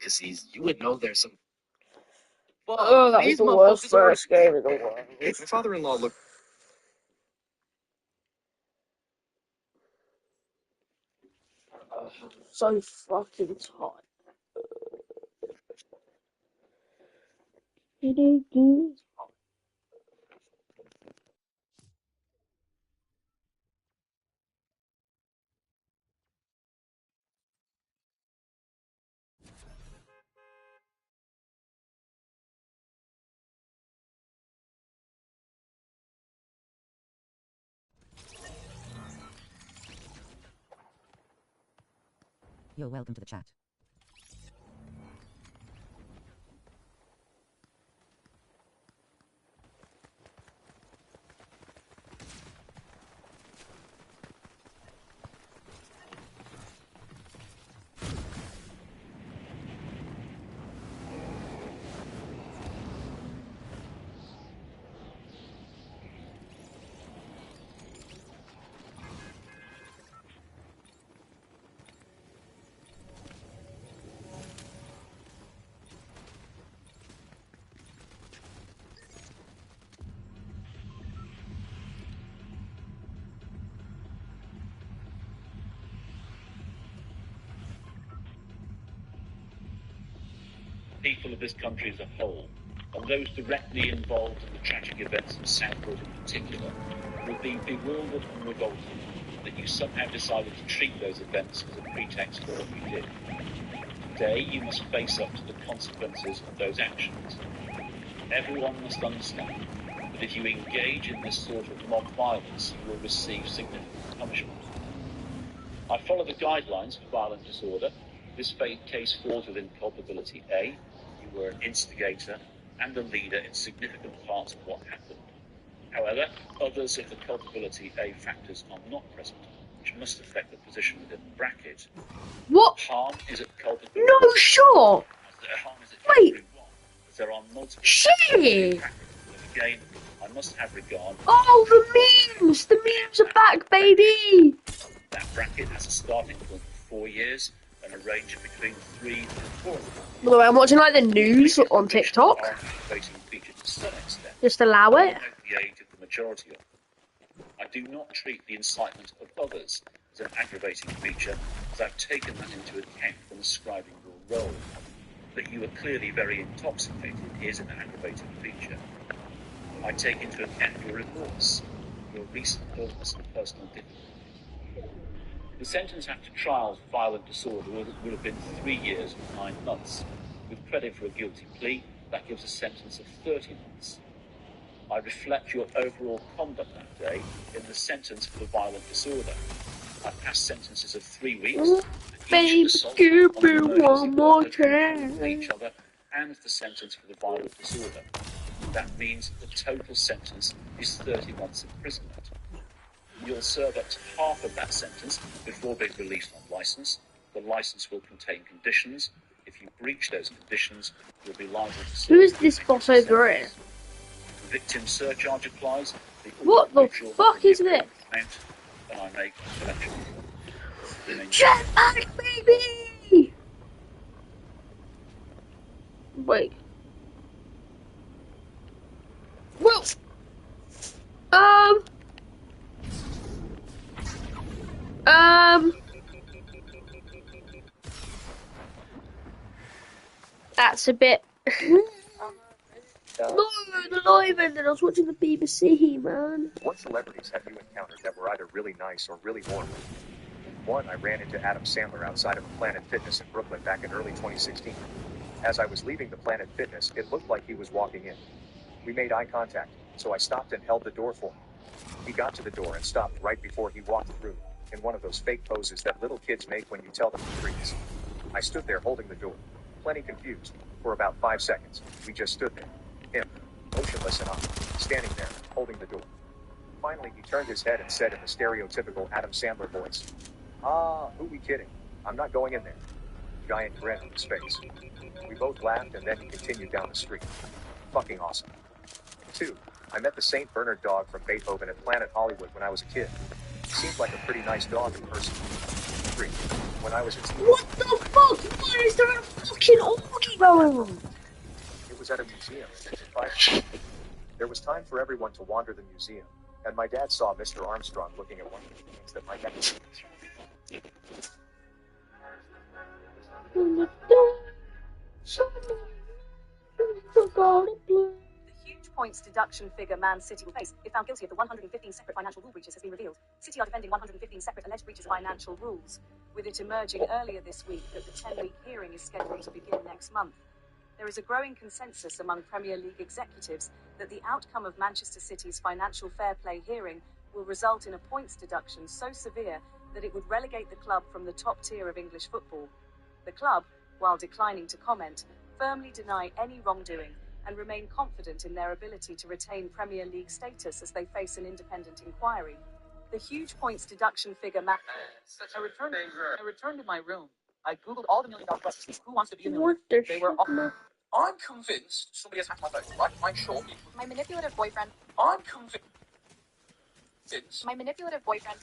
intricacies, you would know there's some. Oh, that was the worst first game in the world. My father-in-law looked. So fucking tight. It is. You're welcome to the chat. People of this country as a whole, and those directly involved in the tragic events of Southport in particular, will be bewildered and revolted that you somehow decided to treat those events as a pretext for what you did. Today, you must face up to the consequences of those actions. Everyone must understand that if you engage in this sort of mob violence, you will receive significant punishment. I follow the guidelines for violent disorder. This case falls within culpability A. You were an instigator and a leader in significant parts of what happened. However, others of the culpability A factors are not present, which must affect the position within the bracket. What? Harm is at culpability. No, sure. Harm is at Wait. category 1, as there are multiple Shit. Again, I must have regard. Oh, the memes! The memes are back, baby! That bracket has a starting point of 4 years and a range between 3 and 4. By the way, I'm watching like the news on TikTok. Just allow it. The age of the majority of them. I do not treat the incitement of others as an aggravating feature, as I've taken that into account when describing your role. That you are clearly very intoxicated is an aggravating feature. I take into account your remorse, your recent illness and personal difficulty. The sentence after trial for violent disorder would have been 3 years and 9 months. With credit for a guilty plea, that gives a sentence of 30 months. I reflect your overall conduct that day in the sentence for the violent disorder. I passed sentences of 3 weeks. Baby, give me one more chance. Each other, and the sentence for the violent disorder. That means the total sentence is 30 months imprisonment. You'll serve up to half of that sentence before being released on licence. The licence will contain conditions. If you breach those conditions, you'll be liable to serve. Who is this boss over here? Victim surcharge applies. What the fuck is this? And I make a selection. Jetpack, baby! Wait. Well, that's a bit. No, the live ended. I was watching the BBC, man. What celebrities have you encountered that were either really nice or really warm? One, I ran into Adam Sandler outside of a Planet Fitness in Brooklyn back in early 2016. As I was leaving the Planet Fitness, it looked like he was walking in. We made eye contact, so I stopped and held the door for him. He got to the door and stopped right before he walked through, in one of those fake poses that little kids make when you tell them to freeze. I stood there holding the door, plenty confused. For about 5 seconds, we just stood there. Him, motionless and I, standing there, holding the door. Finally, he turned his head and said in the stereotypical Adam Sandler voice, who we kidding? I'm not going in there. Giant grin on his face. We both laughed and then he continued down the street. Fucking awesome. 2, I met the St. Bernard dog from Beethoven at Planet Hollywood when I was a kid. He seemed like a pretty nice dog in person. 3, when I was a teen. What the fuck? fuck? Why is there a fucking orgy going on? It was at a museum. There was time for everyone to wander the museum, and my dad saw Mr. Armstrong looking at one of the things that my dad. The huge points deduction figure Man City will face, if found guilty of the 115 separate financial rule breaches, has been revealed. City are defending 115 separate alleged breaches of financial rules, with it emerging earlier this week that the 10-week hearing is scheduled to begin next month. There is a growing consensus among Premier League executives that the outcome of Manchester City's financial fair play hearing will result in a points deduction so severe that it would relegate the club from the top tier of English football. The club, while declining to comment, firmly deny any wrongdoing and remain confident in their ability to retain Premier League status as they face an independent inquiry. The huge points deduction figure I returned to my room. I googled all the $1 million questions. Who wants to be a What millionaire? the They were shit, all. man? I'm convinced somebody has hacked my phone. Right? I'm sure. My manipulative boyfriend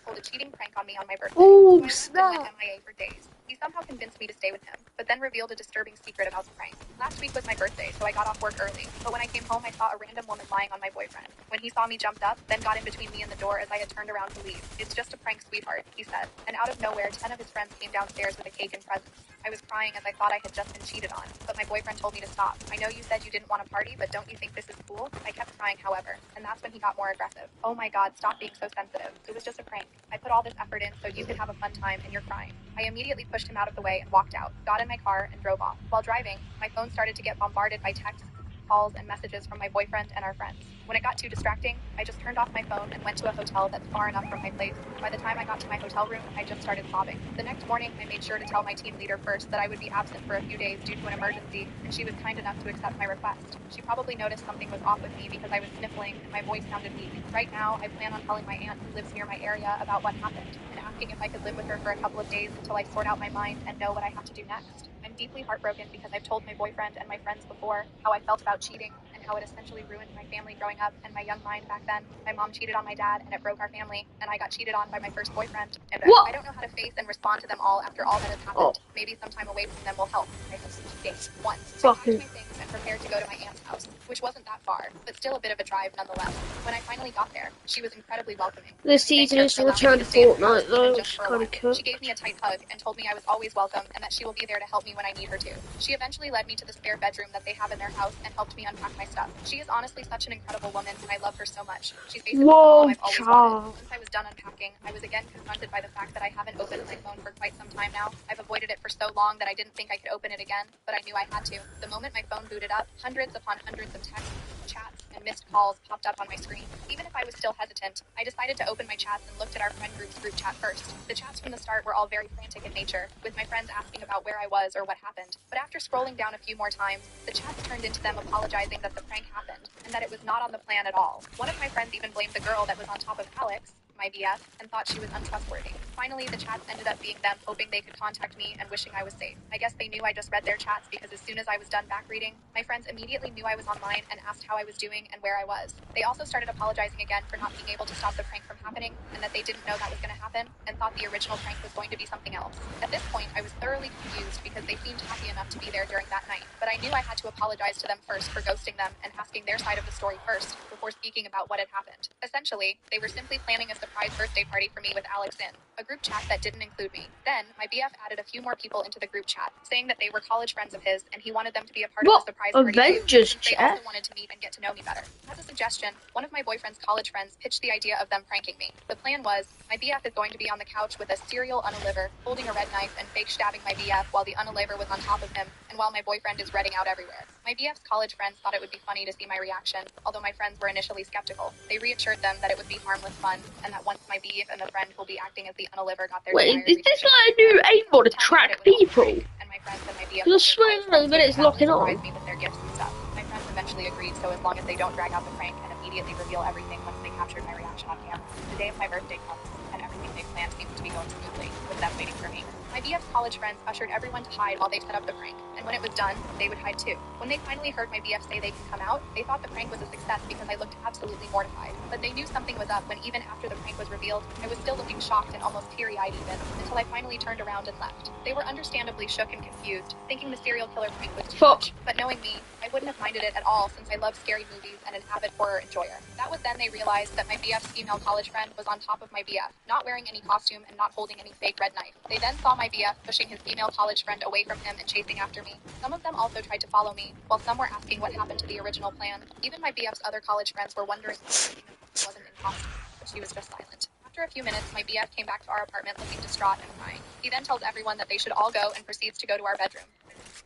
pulled a cheating prank on me on my birthday. Oh, So I snap. went MIA for days. He somehow convinced me to stay with him, but then revealed a disturbing secret about the prank. Last week was my birthday, so I got off work early. But when I came home, I saw a random woman lying on my boyfriend. When he saw me, jumped up, then got in between me and the door as I had turned around to leave. "It's just a prank, sweetheart," he said. And out of nowhere, 10 of his friends came downstairs with a cake and presents. I was crying as I thought I had just been cheated on, but my boyfriend told me to stop. "I know you said you didn't want to party, but don't you think this is cool?" I kept crying, however, and that's when he got more aggressive. "Oh my god, stop being so sensitive. It was just a prank. I put all this effort in so you could have a fun time, and you're crying." I immediately pushed him out of the way and walked out, got in my car, and drove off. While driving, my phone started to get bombarded by texts, calls, and messages from my boyfriend and our friends. When it got too distracting, I just turned off my phone and went to a hotel that's far enough from my place. By the time I got to my hotel room, I just started sobbing. The next morning, I made sure to tell my team leader first that I would be absent for a few days due to an emergency, and she was kind enough to accept my request. She probably noticed something was off with me because I was sniffling and my voice sounded weak. Right now, I plan on telling my aunt who lives near my area about what happened and asking if I could live with her for a couple of days until I sort out my mind and know what I have to do next. I'm deeply heartbroken because I've told my boyfriend and my friends before how I felt about cheating and how it essentially ruined my family growing up and my young mind back then. My mom cheated on my dad and it broke our family, and I got cheated on by my first boyfriend. And What? I don't know how to face and respond to them all after all that has happened. Maybe some time away from them will help. I hope. Date 1. I packed my things and prepared to go to my aunt's house, which wasn't that far, but still a bit of a drive nonetheless. When I finally got there, she was incredibly welcoming. This season is to return to Fortnite though, it's kind of cool. She gave me a tight hug and told me I was always welcome and that she will be there to help me when I need her to. She eventually led me to the spare bedroom that they have in their house and helped me unpack my stuff. She is honestly such an incredible woman and I love her so much. She's basically all I've always wanted. Since I was done unpacking, I was again confronted by the fact that I haven't opened my phone for quite some time now. I've avoided it for so long that I didn't think I could open it again, but I knew I had to. The moment my phone booted up, hundreds upon hundreds of texts, chats, and missed calls popped up on my screen. Even if I was still hesitant, I decided to open my chats and looked at our friend group's group chat first. The chats from the start were all very frantic in nature, with my friends asking about where I was or what happened. But after scrolling down a few more times, the chats turned into them apologizing that the prank happened, and that it was not on the plan at all. One of my friends even blamed the girl that was on top of Alex, my BF, and thought she was untrustworthy. Finally, the chats ended up being them hoping they could contact me and wishing I was safe. I guess they knew I just read their chats because as soon as I was done back reading, my friends immediately knew I was online and asked how I was doing and where I was. They also started apologizing again for not being able to stop the prank from happening and that they didn't know that was going to happen and thought the original prank was going to be something else. At this point, I was thoroughly confused because they seemed happy enough to be there during that night, but I knew I had to apologize to them first for ghosting them and asking their side of the story first before speaking about what had happened. Essentially, they were simply planning a surprise birthday party for me with Alex in a group chat that didn't include me. Then, my BF added a few more people into the group chat, saying that they were college friends of his and he wanted them to be a part of the surprise party too, Avengers since they also wanted to meet and get to know me better. As a suggestion, one of my boyfriend's college friends pitched the idea of them pranking me. The plan was, my BF is going to be on the couch with a serial unaliver, holding a red knife and fake stabbing my BF while the unaliver was on top of him, and while my boyfriend is redding out everywhere. My BF's college friends thought it would be funny to see my reaction, although my friends were initially skeptical. They reassured them that it would be harmless fun, and that once my BF and the friend will be acting as the unaliver got their Wait, desired is this reaction. like a new aimbot to track people? And my friends and my BF I swear that it's locking surprise on. me with their gifts and stuff. My friends eventually agreed, so as long as they don't drag out the prank and immediately reveal everything once they captured my reaction on camera. The day of my birthday comes, and everything they planned seems to be going smoothly, with them waiting for me. My BF's college friends ushered everyone to hide while they set up the prank, and when it was done, they would hide too. When they finally heard my BF say they can come out, they thought the prank was a success because I looked absolutely mortified. But they knew something was up when even after the prank was revealed, I was still looking shocked and almost teary-eyed even, until I finally turned around and left. They were understandably shook and confused, thinking the serial killer prank was too much. But knowing me, I wouldn't have minded it at all since I love scary movies and an avid horror enjoyer. That was then they realized that my BF's female college friend was on top of my BF, not wearing any costume and not holding any fake red knife. They then saw my BF pushing his female college friend away from him and chasing after me. Some of them also tried to follow me, while some were asking what happened to the original plan. Even my BF's other college friends were wondering if she wasn't in costume, but she was just silent. After a few minutes, my BF came back to our apartment looking distraught and crying. He then tells everyone that they should all go and proceeds to go to our bedroom.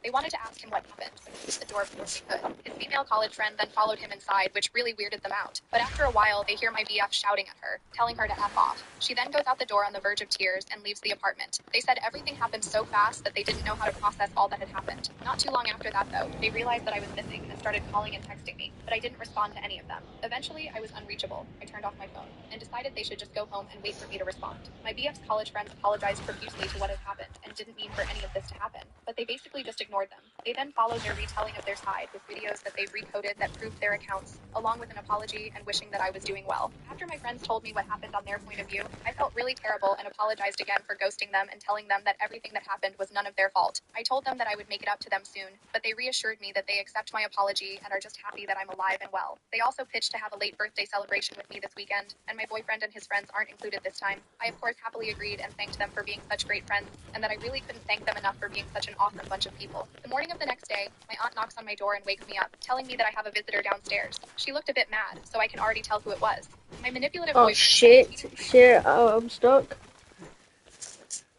They wanted to ask him what happened, but he closed the door before they could. His female college friend then followed him inside, which really weirded them out. But after a while, they hear my BF shouting at her, telling her to F off. She then goes out the door on the verge of tears and leaves the apartment. They said everything happened so fast that they didn't know how to process all that had happened. Not too long after that, though, they realized that I was missing and started calling and texting me, but I didn't respond to any of them. Eventually, I was unreachable. I turned off my phone and decided they should just go home and wait for me to respond. My BF's college friends apologized profusely to what had happened and didn't mean for any of this to happen, but they basically just ignored them. They then followed their retelling of their side with videos that they've recoded that proved their accounts, along with an apology and wishing that I was doing well. After my friends told me what happened on their point of view, I felt really terrible and apologized again for ghosting them and telling them that everything that happened was none of their fault. I told them that I would make it up to them soon, but they reassured me that they accept my apology and are just happy that I'm alive and well. They also pitched to have a late birthday celebration with me this weekend, and my boyfriend and his friends aren't included this time. I of course happily agreed and thanked them for being such great friends, and that I really couldn't thank them enough for being such an awesome bunch of people. The morning of the next day, my aunt knocks on my door and wakes me up, telling me that I have a visitor downstairs. She looked a bit mad, so I can already tell who it was. My manipulative boyfriend... Shit, I'm stuck.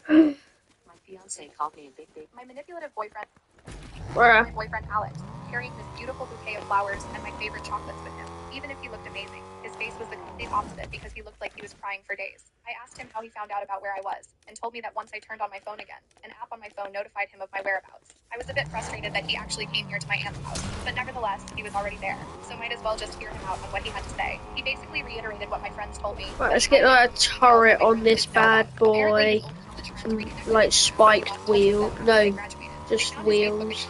My fiance called me a big baby. My manipulative boyfriend... Where? My boyfriend Alex, carrying this beautiful bouquet of flowers and my favorite chocolates with him. Even if he looked amazing, his face was the complete opposite because he looked like he was crying for days. I asked him how he found out about where I was, and told me that once I turned on my phone again, an app on my phone notified him of my whereabouts. I was a bit frustrated that he actually came here to my aunt's house, but nevertheless, he was already there, so might as well just hear him out on what he had to say. He basically reiterated what my friends told me. Right, let's get like a turret on this bad boy. Some like spiked wheel. No, just wheels.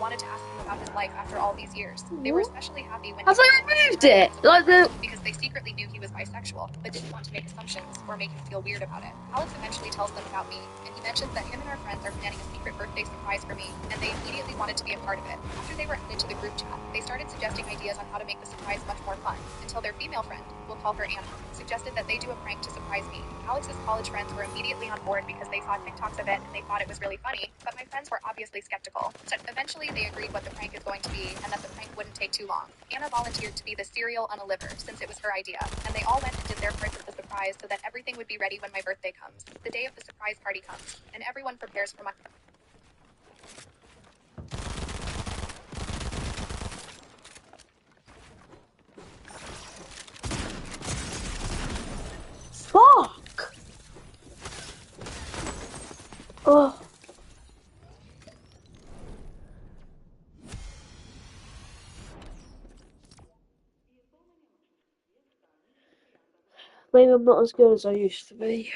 Wanted to ask him about his life after all these years. They were especially happy when Have they removed it? Like the because they secretly knew he was bisexual, but didn't want to make assumptions or make him feel weird about it. Alex eventually tells them about me, and he mentions that him and our friends are planning a secret birthday surprise for me, and they immediately wanted to be a part of it. After they were added to the group chat, they started suggesting ideas on how to make the surprise much more fun, until their female friend, we'll call her Anna, suggested that they do a prank to surprise me. Alex's college friends were immediately on board because they saw TikToks of it and they thought it was really funny, but my friends were obviously skeptical. So eventually they agreed what the prank is going to be and that the prank wouldn't take too long. Anna volunteered to be the cereal on a liver since it was her idea, and they all went and did their part of the surprise so that everything would be ready when my birthday comes. The day of the surprise party comes, and everyone prepares for my... fuck. Oh. Maybe I'm not as good as I used to be.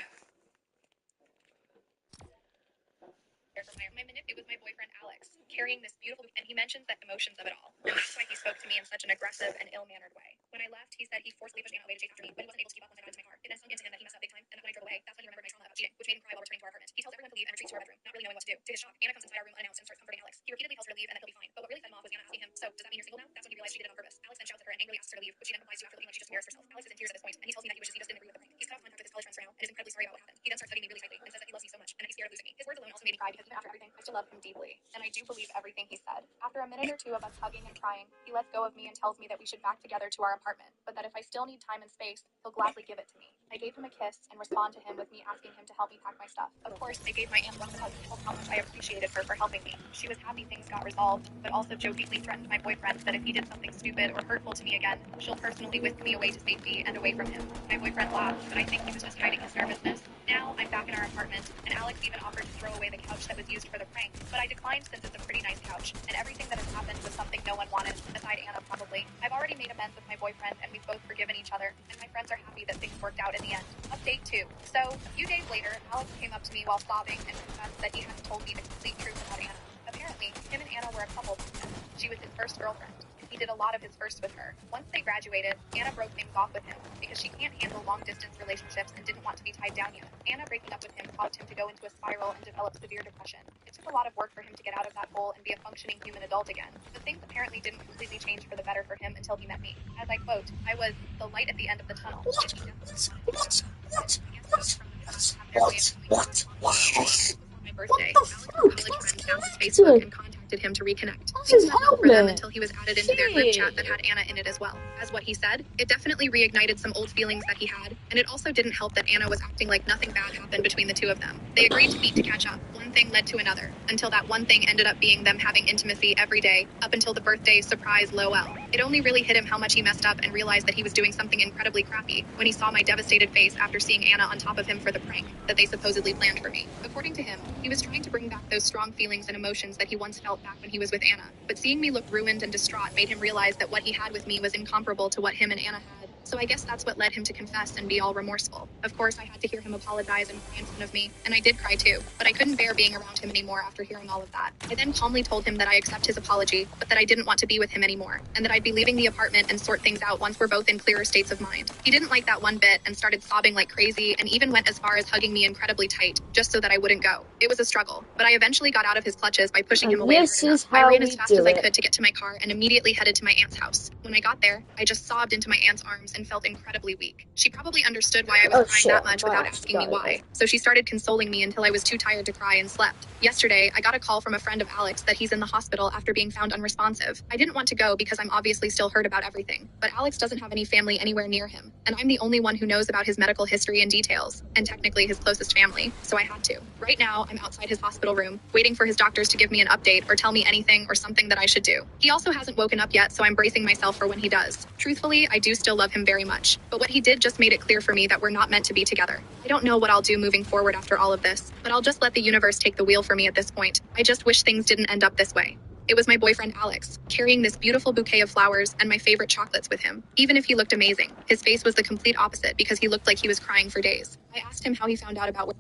It was my boyfriend Alex, carrying this beautiful, and he mentions that emotions of it all. And that's why he spoke to me in such an aggressive and ill-mannered way. When I left, he said he forcibly pushed Anna away to chase after me, but he wasn't able to keep up once I got into my car. It then sunk into him that he messed up big time, and that when I drove away, that's when he remembered my trauma about cheating, which made him cry while returning to our apartment. He tells everyone to leave and retreats to our bedroom, not really knowing what to do. To his shock, Anna comes inside our room unannounced and starts comforting Alex. He repeatedly tells her to leave and that he'll be fine. But what really set him off was Anna asking him, "So, does that mean you're single now?" That's when he realized she did it on purpose. Alex then shouts at her and angrily asks her to leave, which she then replies to after looking like she just embarrassed herself. Alex is in tears at this point, and he tells me that he wishes he just didn't agree with the prank. He's cut off contact with his college friends for now and is incredibly sorry about what happened. He then starts hugging me really tightly and says that he loves me so much and that he's scared of losing me. His words alone also made me cry because even after everything, I still love him deeply, and I do believe everything he said. After a minute or two of us hugging and crying, he lets go of me and tells me that we should back together to our apartment, but that if I still need time and space, he'll gladly give it to me. I gave him a kiss and respond to him with me asking him to help me pack my stuff. Of course, I gave my aunt one hug and told how much I appreciated her for helping me. She was happy things got resolved, but also jokingly threatened my boyfriend that if he did something stupid or hurtful to me again, she'll personally whisk me away to safety and away from him. My boyfriend laughed, but I think he was just hiding his nervousness. Now I'm back in our apartment, and Alex even offered to throw away the couch that was used for the prank, but I declined instance, it's a pretty nice couch, and everything that has happened was something no one wanted, aside Anna probably. I've already made amends with my boyfriend, and we've both forgiven each other, and my friends are happy that things worked out in the end. Update 2. So, a few days later, Alex came up to me while sobbing and confessed that he hadn't told me the complete truth about Anna. Apparently, him and Anna were a couple back then. She was his first girlfriend. He did a lot of his first with her. Once they graduated, Anna broke things off with him because she can't handle long-distance relationships and didn't want to be tied down yet. Anna breaking up with him caused him to go into a spiral and develop severe depression. It took a lot of work for him to get out of that hole and be a functioning human adult again. But things apparently didn't completely change for the better for him until he met me. As I quote, I was the light at the end of the tunnel. My birthday, Alex from college friends found his Facebook and contacted him to reconnect. Things went well for them until he was added into their group chat that had Anna in it as well. As what he said, it definitely reignited some old feelings that he had, and it also didn't help that Anna was acting like nothing bad happened between the two of them. They agreed to meet to catch up. One thing led to another, until that one thing ended up being them having intimacy every day, up until the birthday surprise Lowell. It only really hit him how much he messed up and realized that he was doing something incredibly crappy when he saw my devastated face after seeing Anna on top of him for the prank that they supposedly planned for me. According to him, he was trying to bring back those strong feelings and emotions that he once felt back when he was with Anna. But seeing me look ruined and distraught made him realize that what he had with me was incomparable to what him and Anna had. So I guess that's what led him to confess and be all remorseful. Of course, I had to hear him apologize and cry in front of me, and I did cry too, but I couldn't bear being around him anymore after hearing all of that. I then calmly told him that I accept his apology, but that I didn't want to be with him anymore, and that I'd be leaving the apartment and sort things out once we're both in clearer states of mind. He didn't like that one bit and started sobbing like crazy, and even went as far as hugging me incredibly tight, just so that I wouldn't go. It was a struggle, but I eventually got out of his clutches by pushing him away hard enough. I ran as fast as I could to get to my car and immediately headed to my aunt's house. When I got there, I just sobbed into my aunt's arms and felt incredibly weak. She probably understood why I was crying that much without asking me why, so she started consoling me until I was too tired to cry and slept. Yesterday, I got a call from a friend of Alex that he's in the hospital after being found unresponsive. I didn't want to go because I'm obviously still hurt about everything, but Alex doesn't have any family anywhere near him, and I'm the only one who knows about his medical history and details, and technically his closest family, so I had to. Right now, I'm outside his hospital room, waiting for his doctors to give me an update or tell me anything or something that I should do. He also hasn't woken up yet, so I'm bracing myself for when he does. Truthfully, I do still love him very much, but what he did just made it clear for me that we're not meant to be together. I don't know what I'll do moving forward after all of this, but I'll just let the universe take the wheel for me at this point. I just wish things didn't end up this way. It was my boyfriend Alex, carrying this beautiful bouquet of flowers and my favorite chocolates with him. Even if he looked amazing, his face was the complete opposite because he looked like he was crying for days. I asked him how he found out about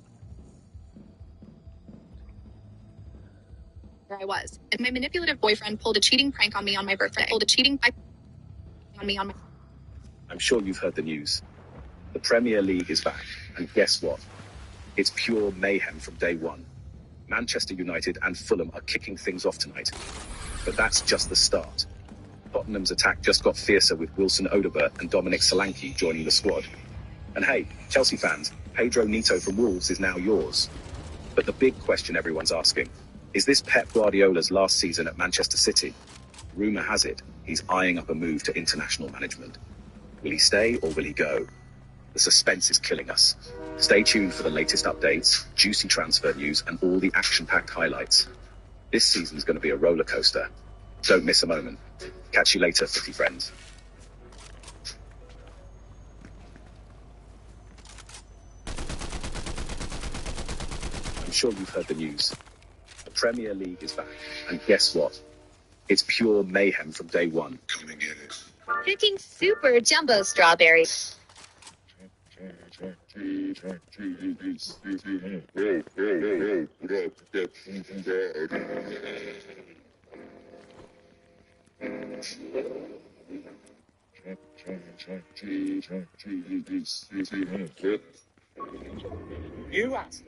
where I was, and my manipulative boyfriend pulled a cheating prank on me on my birthday. I'm sure you've heard the news. The Premier League is back, and guess what? It's pure mayhem from day one. Manchester United and Fulham are kicking things off tonight. But that's just the start. Tottenham's attack just got fiercer with Wilson Odobert and Dominic Solanke joining the squad. And hey, Chelsea fans, Pedro Neto from Wolves is now yours. But the big question everyone's asking, is this Pep Guardiola's last season at Manchester City? Rumour has it, he's eyeing up a move to international management. Will he stay or will he go? The suspense is killing us. Stay tuned for the latest updates, juicy transfer news, and all the action-packed highlights. This season's going to be a roller coaster. Don't miss a moment. Catch you later, Footy friends. I'm sure you've heard the news. The Premier League is back, and guess what? It's pure mayhem from day one. Come and get it. Picking super jumbo strawberries. You asked.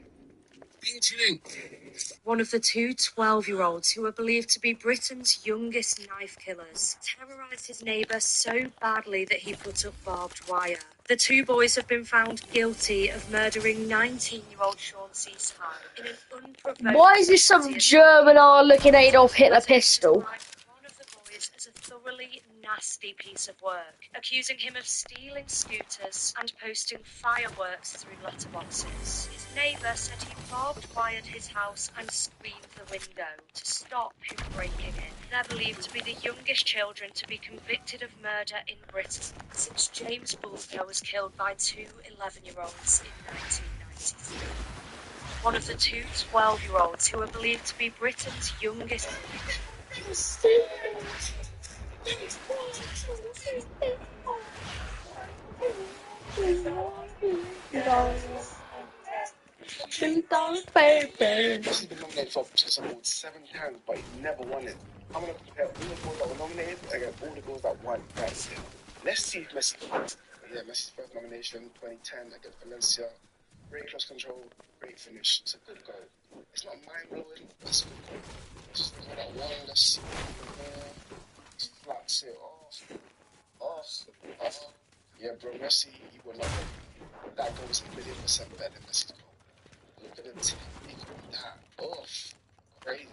One of the two 12-year-olds who are believed to be Britain's youngest knife killers terrorised his neighbour so badly that he put up barbed wire. The two boys have been found guilty of murdering 19-year-old Sean Seaside in an unprovoked... Why is this some German looking Adolf Hitler pistol? One of the boys as a thoroughly nasty piece of work, accusing him of stealing scooters and posting fireworks through letterboxes. His neighbour said he barbed wired his house and screened the window to stop him breaking in. They're believed to be the youngest children to be convicted of murder in Britain since James Bulger was killed by two 11-year-olds in 1993. one of the two 12-year-olds who are believed to be Britain's youngest. He's been nominated for Chess Awards 7 times, but he never won it. I'm going to compare all the girls that were nominated against all the girls that won. That's it. Let's see if Messi. Yeah, Messi's first nomination, 2010, against Valencia. Great cross control, great finish. It's a good goal. It's not mind-blowing, but it's a good goal. Just the goal that won, let's see. Just flats it off. Yeah, bro, Messi, he will not win. That goal is 1,000,000% better than Messi's goal. Look at the technique on that. Off. Crazy.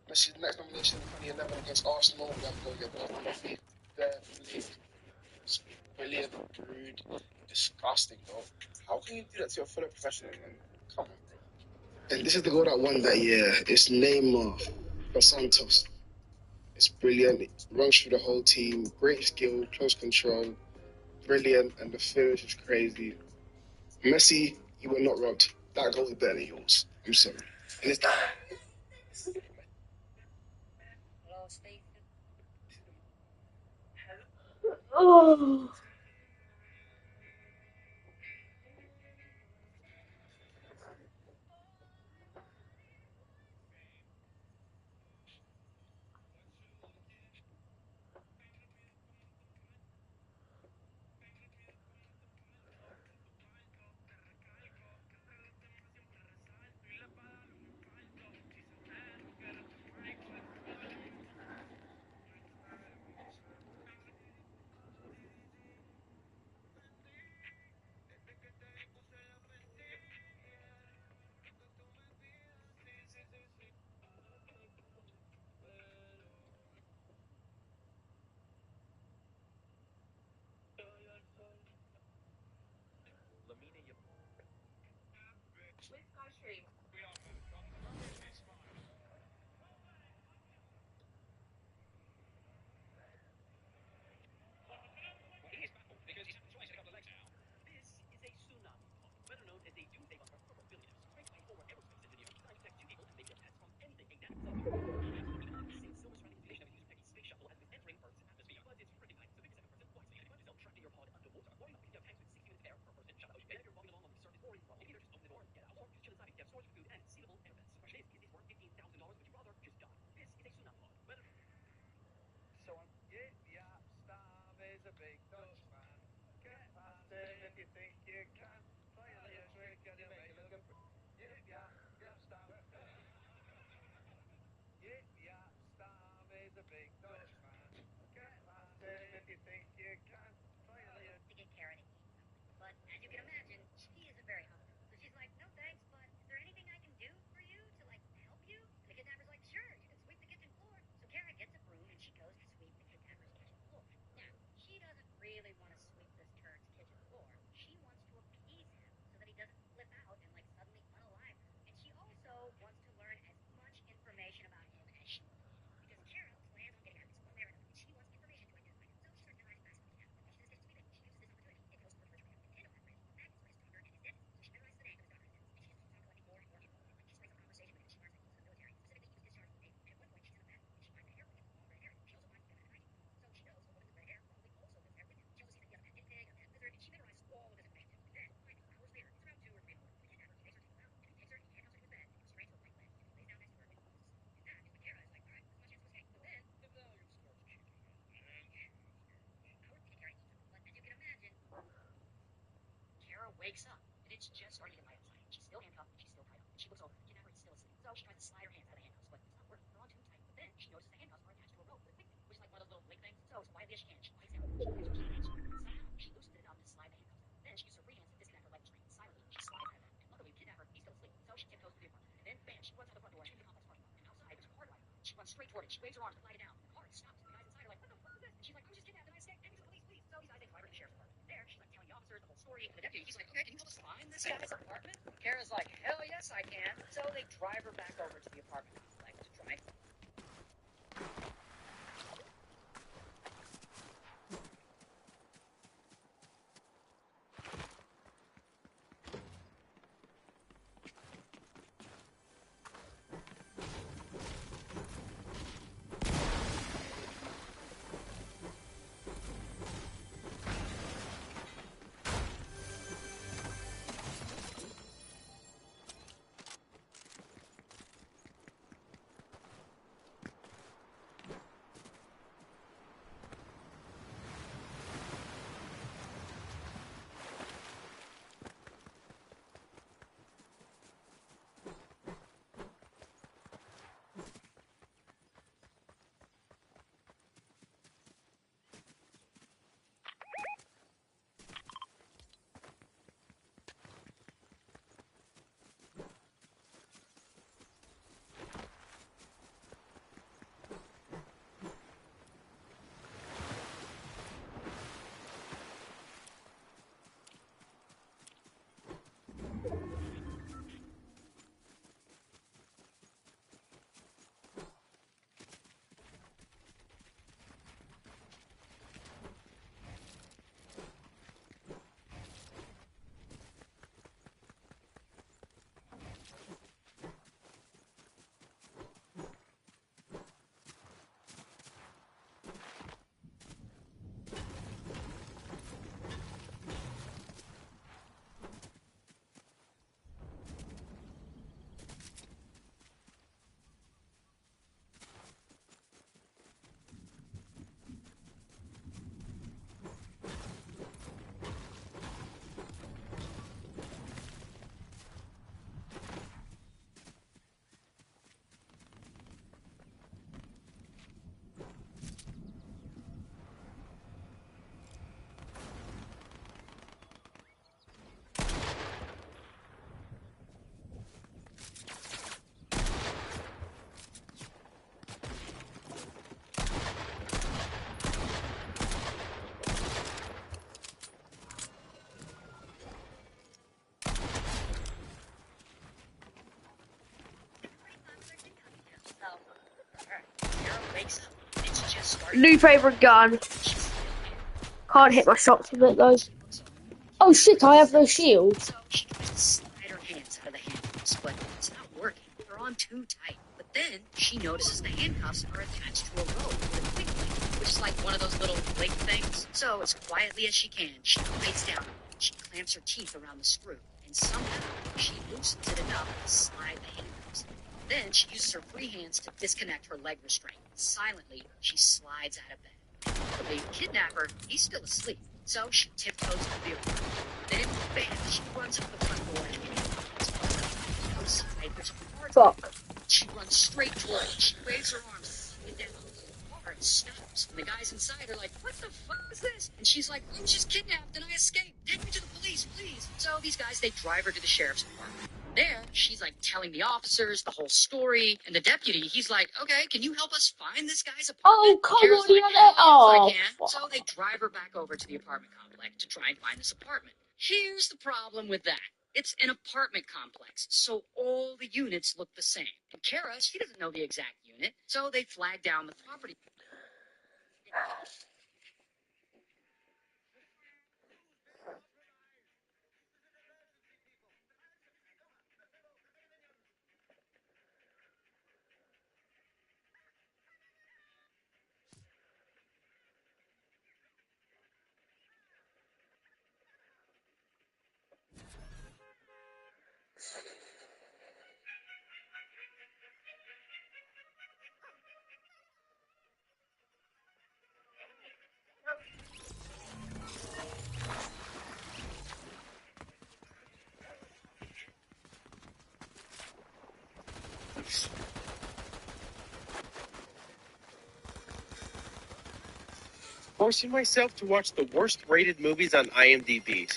Messi's next nomination in 2011 against Arsenal. We have to go get Muffy. It's brilliant, rude, disgusting, bro. How can you do that to your fellow professional, man? Come on, bro. And this is the goal that won that year. It's Neymar for Santos. It's brilliant. It runs through the whole team. Great skill, close control. Brilliant. And the finish is crazy. Messi, you were not robbed. That goal is better than yours. I'm sorry. And it's that. Oh. Wakes up, and it's just starting to get light outside. She's still handcuffed, she's still tied up, and she looks over. Kidnapper is still asleep. So she tries to slide her hands out of the handcuffs, but it's not working. They're on too tight. But then she notices the handcuffs are attached to a rope with a quick thing, which is like one of those little blink things. So quietly as she can, she glides down. She grabs her key and somehow she loosens it enough to slide the handcuffs out. Then she uses her free hands to disconnect her leg restraint. Silently, she slides out of that. And luckily, the kidnapper, he's still asleep. So she tiptoes through the apartment. And then, bam, she runs out the front door into the complex parking lot. And outside, there's a car driver. She runs straight toward it. She waves her arms to flag it down. The car stops. The guys inside are like, what the fuck is this? And she's like, I was just kidnapped and I escaped. Take me to the police, please. So these guys, they drive her to the sheriff's department. There, she's like telling the officers the whole story. And the deputy, he's like, okay, can you help us find this guy's apartment? Kara's like, hell yes, I can. So they drive her back over to the apartment. Like, to drive. New favourite gun. Can't hit my shots with it though. Oh shit, I have no shield. So she tries to slide her hands out of the handcuffs, but it's not working. They're on too tight. But then she notices the handcuffs are attached to a rope with a quick link, which is like one of those little link things. So as quietly as she can, she bites down. She clamps her teeth around the screw, and somehow she loosens it enough to slide the handcuffs. Then she uses her free hands to disconnect her leg restraint. Silently, she slides out of bed. The kidnapper, he's still asleep, so she tiptoes to the apartment. Then, bam, she runs up the front door and outside there's a car. Fuck. She runs straight toward it. She waves her arms. And then the car stops. And the guys inside are like, what the fuck is this? And she's like, I was just kidnapped and I escaped. Take me to the police, please. So these guys, they drive her to the sheriff's department. There, she's like telling the officers the whole story, and the deputy, he's like, okay, can you help us find this guy's apartment? Oh, come Kara's on, like, yeah, "Hell yes, oh, I can." fuck. So they drive her back over to the apartment complex to try and find this apartment. Here's the problem with that. It's an apartment complex, so all the units look the same. And Kara, she doesn't know the exact unit, so they flag down the property. Forcing myself to watch the worst rated movies on IMDb.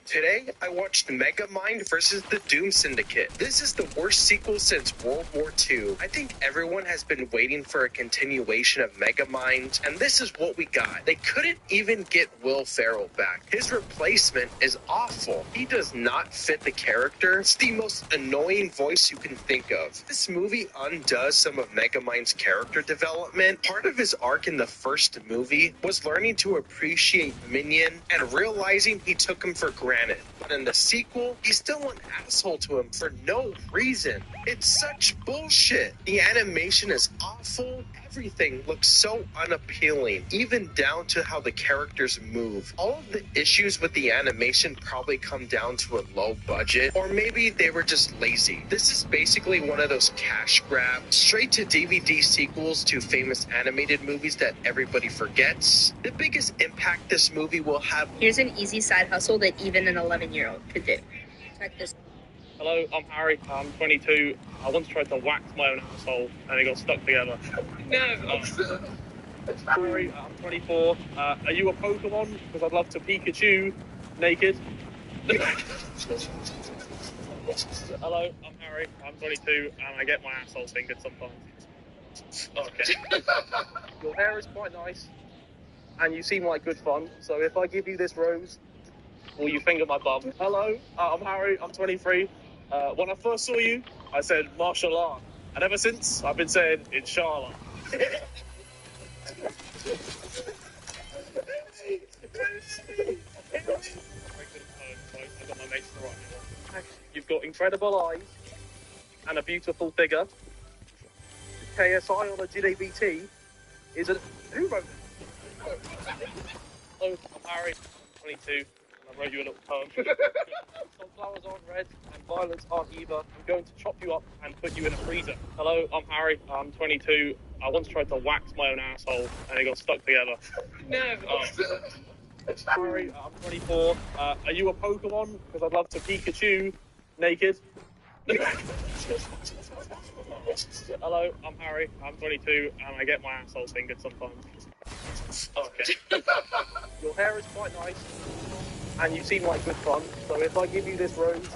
Today, I watched Megamind versus the Doom Syndicate. This is the worst sequel since World War II. I think everyone has been waiting for a continuation of Megamind, and this is what we got. They couldn't even get Will Ferrell back. His replacement is awful. He does not fit the character. It's the most annoying voice you can think of. This movie undoes some of Megamind's character development. Part of his arc in the first movie was learning to appreciate Minion and realizing he took him for granted. But in the sequel, he's still an asshole to him for no reason. It's such bullshit. The animation is awful. Everything looks so unappealing, even down to how the characters move. All of the issues with the animation probably come down to a low budget, or maybe they were just lazy. This is basically one of those cash grab, straight to DVD sequels to famous animated movies that everybody forgets. The biggest impact this movie will have. Here's an easy side hustle that even an 11-year-old could do. Check this. Hello, I'm Harry. I'm 22. I once tried to wax my own asshole and it got stuck together. No, Harry, I'm 24. Are you a Pokemon? Because I'd love to Pikachu naked. Hello, I'm Harry. I'm 22 and I get my asshole fingered sometimes. Okay. Your hair is quite nice and you seem like good fun. So if I give you this rose, will you finger my bum? Hello, I'm Harry. I'm 23. When I first saw you, I said martial art, and ever since I've been saying inshallah. You've got incredible eyes and a beautiful figure. KSI on a GDBT is a who wrote it? Hello, I'm Harry. I'm 22. I wrote you a little poem. Sunflowers aren't red and violets aren't either. I'm going to chop you up and put you in a freezer. Hello, I'm Harry. I'm 22. I once tried to wax my own asshole and it got stuck together. No. Harry, I'm 24. Are you a Pokemon? Because I'd love to Pikachu naked. Hello, I'm Harry. I'm 22 and I get my asshole fingered sometimes. Okay. Your hair is quite nice. And you seem like good fun, so if I give you this rose,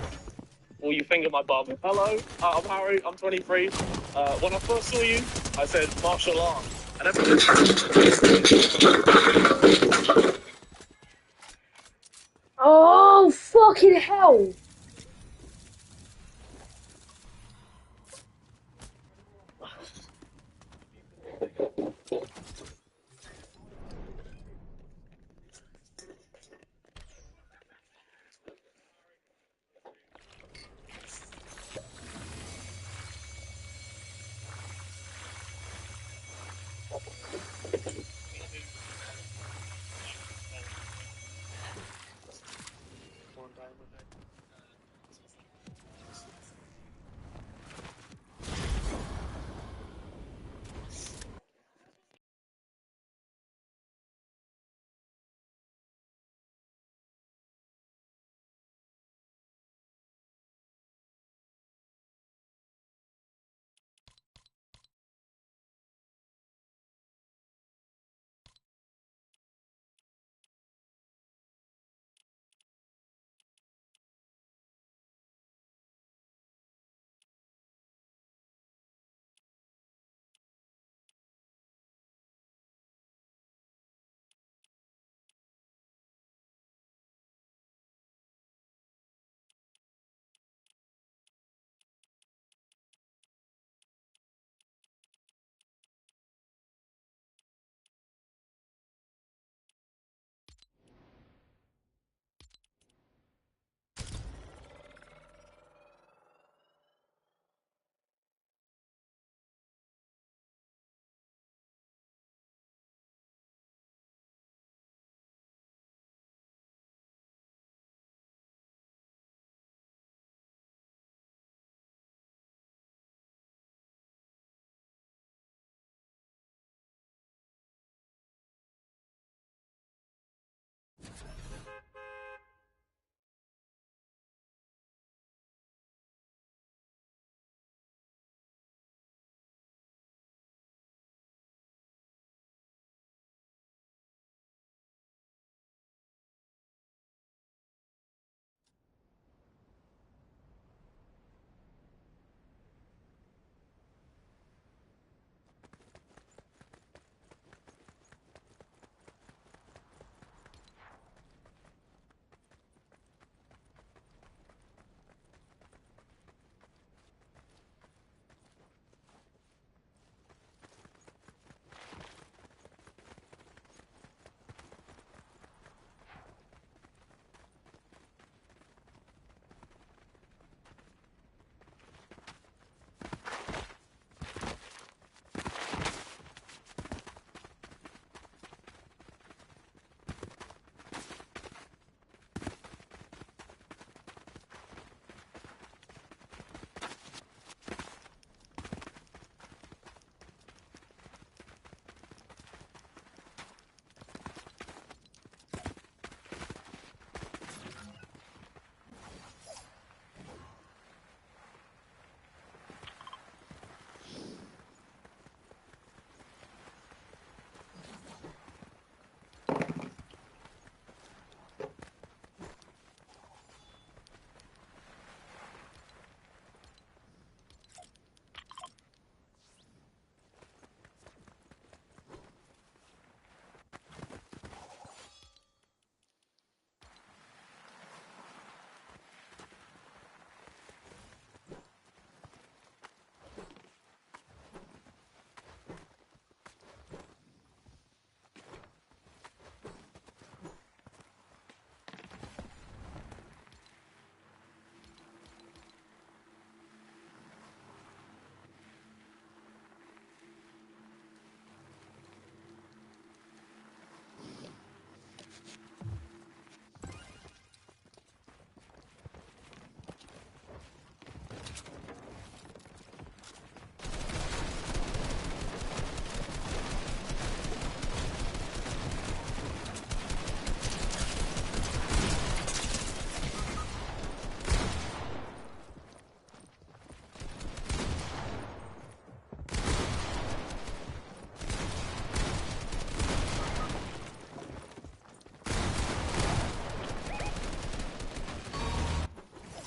will you finger my bum? Hello, I'm Harry, I'm 23. When I first saw you, I said martial art. And Oh, fucking hell.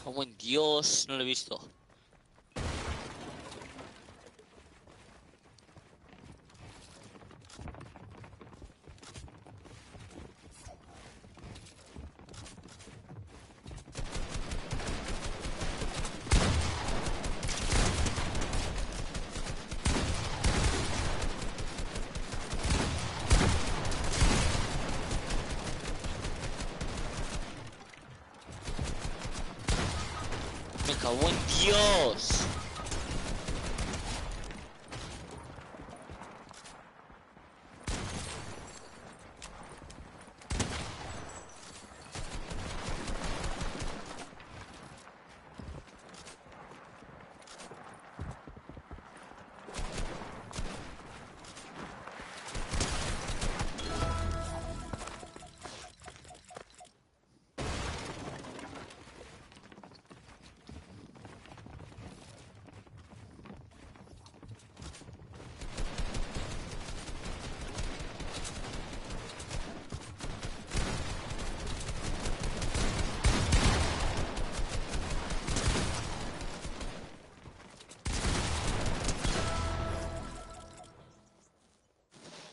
Como en Dios, no lo he visto. Me cago en Dios.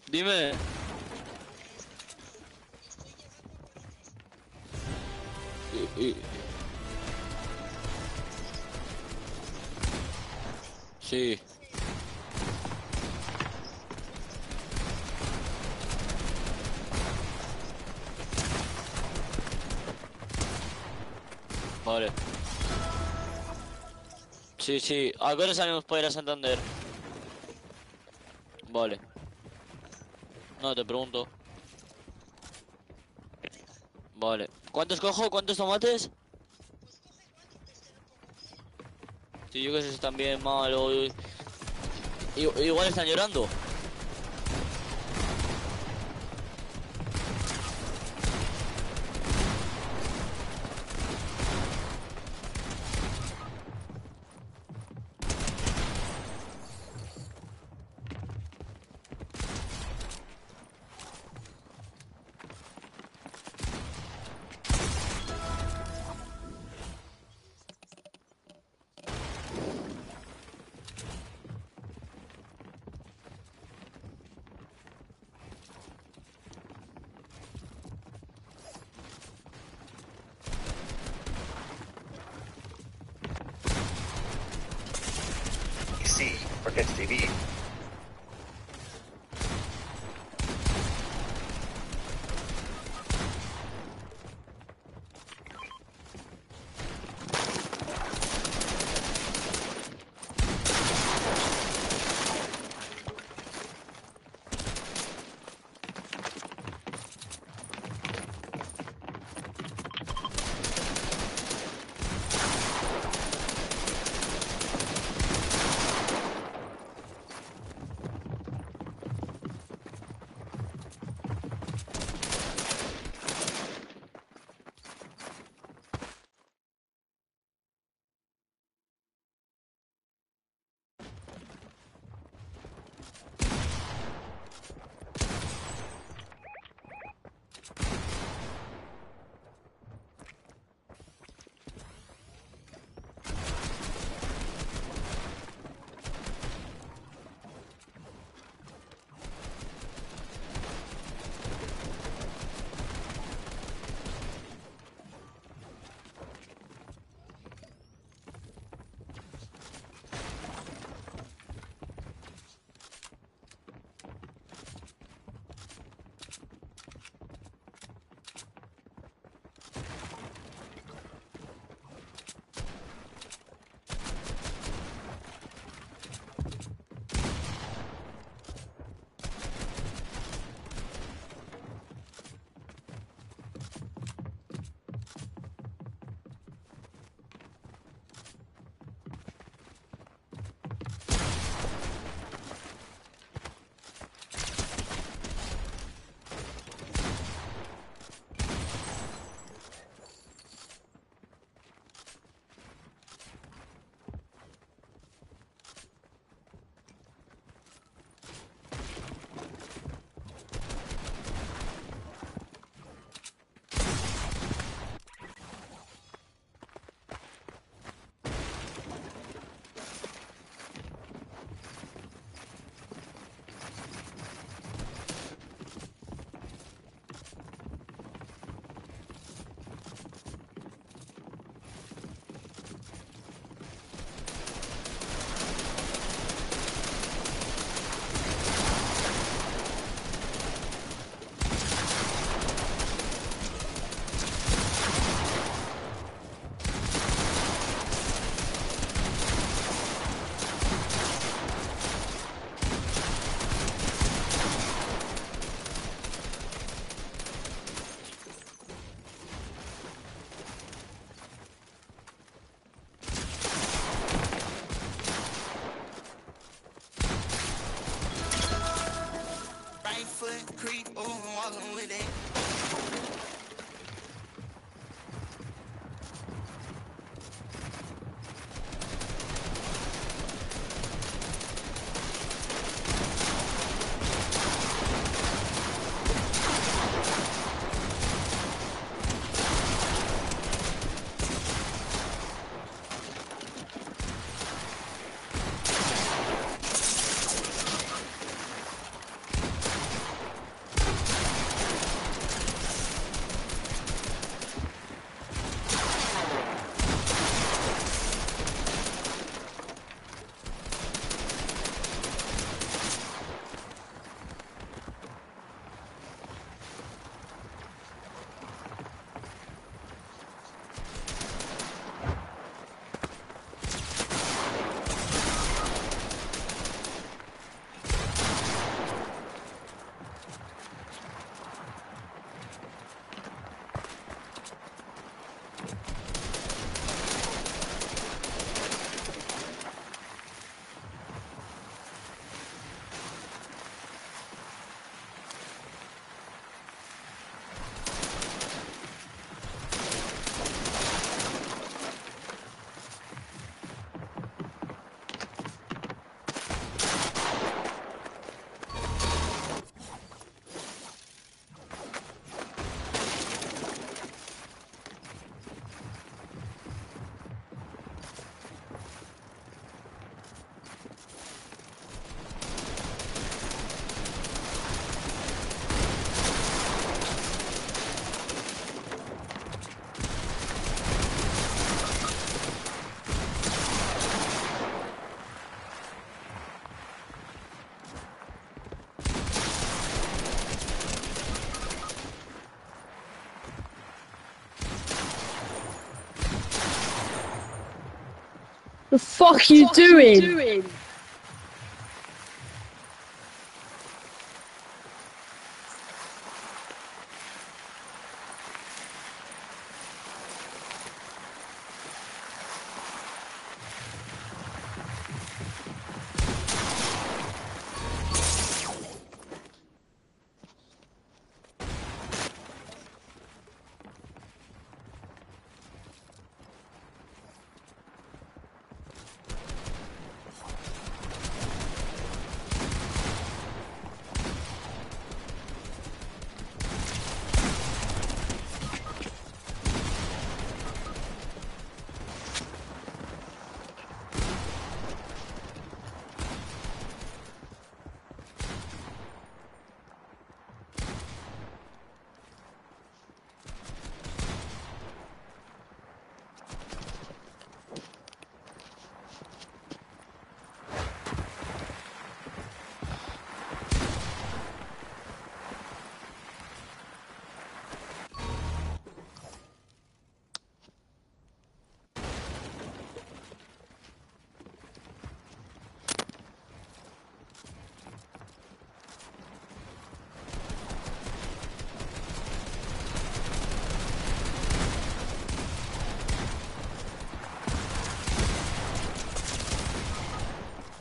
Dime. Sí. Vale. Sí, sí. ¿A qué hora salimos para ir a Santander? Vale. No, te pregunto. Vale. ¿Cuántos cojo? ¿Cuántos tomates? Sí, yo que sé si están bien, mal o... Igual están llorando. C for Kids TV. creek, ooh, I'm walking with it. The fuck you doing?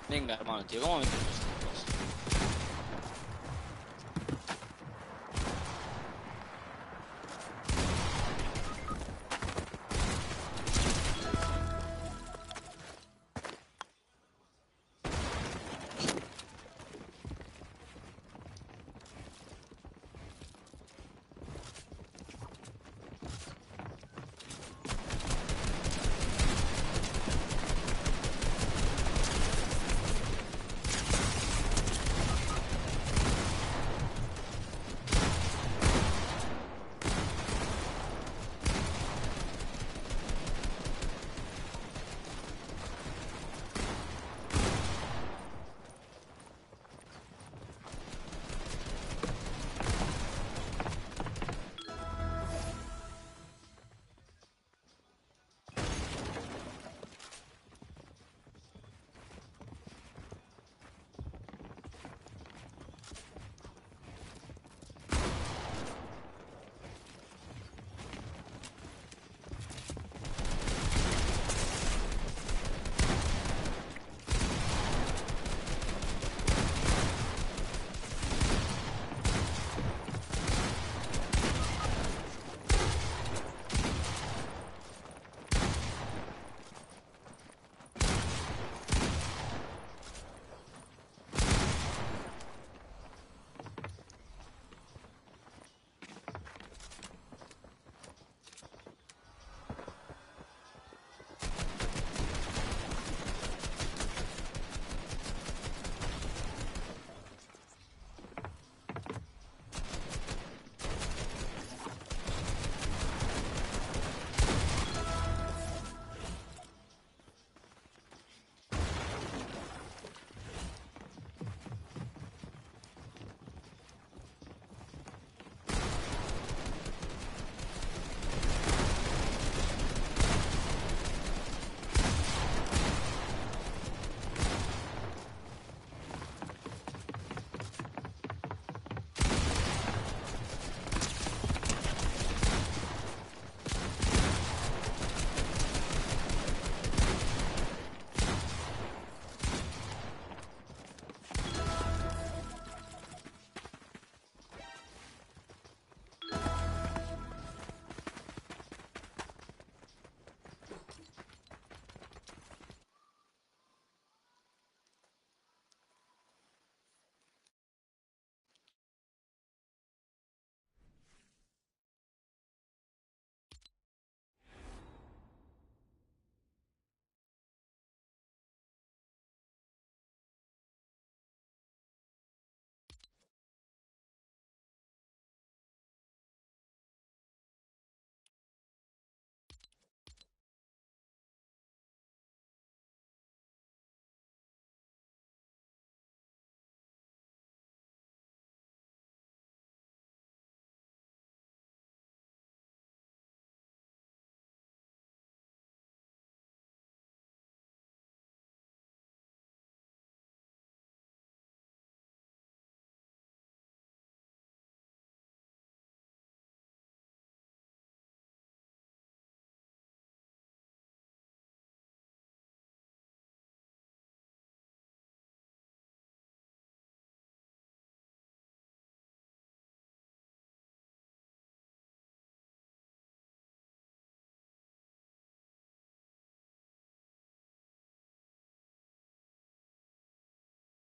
Venga, hermano, tío, ¿cómo me entiendes?